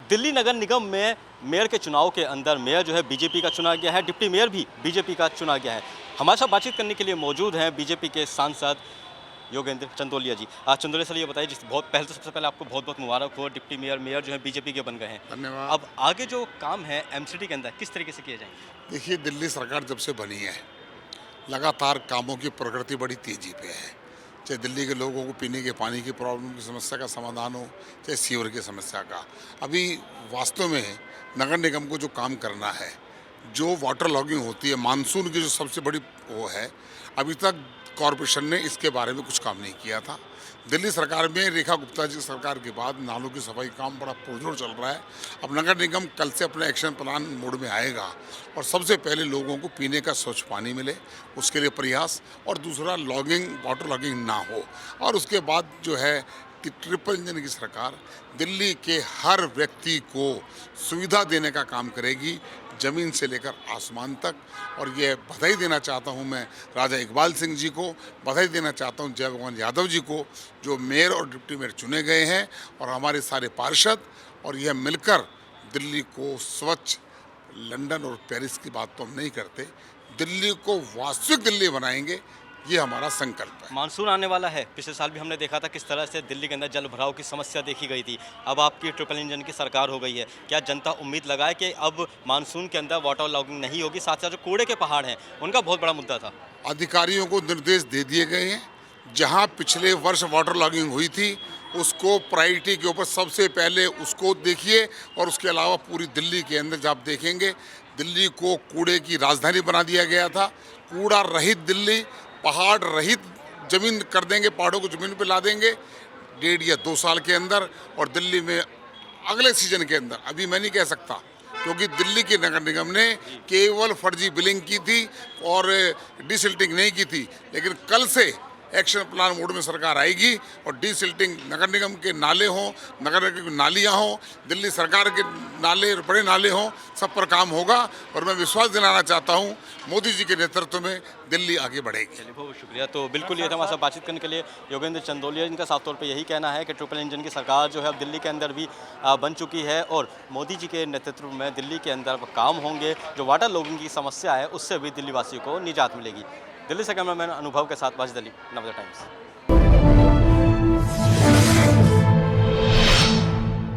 दिल्ली नगर निगम में मेयर के चुनाव के अंदर मेयर जो है बीजेपी का चुना गया है, डिप्टी मेयर भी बीजेपी का चुना गया है। हमारे साथ बातचीत करने के लिए मौजूद हैं बीजेपी के सांसद योगेंद्र चंदोलिया जी। आज चंदोलिया सर ये बताइए, सबसे पहले आपको बहुत बहुत मुबारक हो, डिप्टी मेयर मेयर जो है बीजेपी के बन गए हैं। धन्यवाद। अब आगे जो काम है एमसीडी के अंदर किस तरीके से किए जाएंगे? देखिए, दिल्ली सरकार जब से बनी है लगातार कामों की प्रगति बड़ी तेजी पे है। चाहे दिल्ली के लोगों को पीने के पानी की प्रॉब्लम की समस्या का समाधान हो, चाहे सीवर की समस्या का। अभी वास्तव में नगर निगम को जो काम करना है, जो वाटर लॉगिंग होती है मानसून की, जो सबसे बड़ी वो है, अभी तक कॉरपोरेशन ने इसके बारे में कुछ काम नहीं किया था। दिल्ली सरकार में रेखा गुप्ता जी सरकार के बाद नालों की सफाई काम बड़ा पुरजोर चल रहा है। अब नगर निगम कल से अपने एक्शन प्लान मोड में आएगा और सबसे पहले लोगों को पीने का स्वच्छ पानी मिले, उसके लिए प्रयास, और दूसरा वाटर लॉगिंग ना हो। और उसके बाद जो है कि ट्रिपल इंजन की सरकार दिल्ली के हर व्यक्ति को सुविधा देने का काम करेगी, ज़मीन से लेकर आसमान तक। और ये बधाई देना चाहता हूँ मैं राजा इकबाल सिंह जी को, बधाई देना चाहता हूँ जय भगवान यादव जी को, जो मेयर और डिप्टी मेयर चुने गए हैं, और हमारे सारे पार्षद, और यह मिलकर दिल्ली को स्वच्छ, लंदन और पेरिस की बात तो हम नहीं करते, दिल्ली को वास्तविक दिल्ली बनाएंगे, ये हमारा संकल्प है। मानसून आने वाला है। पिछले साल भी हमने देखा था किस तरह से दिल्ली के अंदर जल भराव की समस्या देखी गई थी। अब आपकी ट्रिपल इंजन की सरकार हो गई है, क्या जनता उम्मीद लगाए कि अब मानसून के अंदर वाटर लॉगिंग नहीं होगी? साथ साथ जो कूड़े के पहाड़ हैं उनका बहुत बड़ा मुद्दा था। अधिकारियों को निर्देश दे दिए गए हैं, जहां पिछले वर्ष वाटर लॉगिंग हुई थी उसको प्रायोरिटी के ऊपर सबसे पहले उसको देखिए। और उसके अलावा पूरी दिल्ली के अंदर जब आप देखेंगे, दिल्ली को कूड़े की राजधानी बना दिया गया था। कूड़ा रहित दिल्ली, पहाड़ रहित ज़मीन कर देंगे, पहाड़ों को ज़मीन पे ला देंगे 1.5 या 2 साल के अंदर। और दिल्ली में अगले सीजन के अंदर, अभी मैं नहीं कह सकता क्योंकि दिल्ली के नगर निगम ने केवल फर्जी बिलिंग की थी और डिसिल्टिंग नहीं की थी, लेकिन कल से एक्शन प्लान मोड में सरकार आएगी और डिसिल्टिंग नगर निगम के नाले हों, नगर निगम की नालियाँ हों, दिल्ली सरकार के नाले, बड़े नाले हों, सब पर काम होगा। और मैं विश्वास दिलाना चाहता हूँ मोदी जी के नेतृत्व में दिल्ली आगे बढ़ेगी। चलिए, बहुत शुक्रिया। तो बिल्कुल ये था हमारे साथ बातचीत करने के लिए योगेंद्र चंदोलिया। इनका साफ तौर पे यही कहना है कि ट्रिपल इंजन की सरकार जो है अब दिल्ली के अंदर भी बन चुकी है और मोदी जी के नेतृत्व में दिल्ली के अंदर काम होंगे। जो वाटर लॉगिंग की समस्या है उससे भी दिल्ली वासियों को निजात मिलेगी। दिल्ली से कैमरामैन अनुभव के साथ बाजिद अली, नवोदय टाइम्स।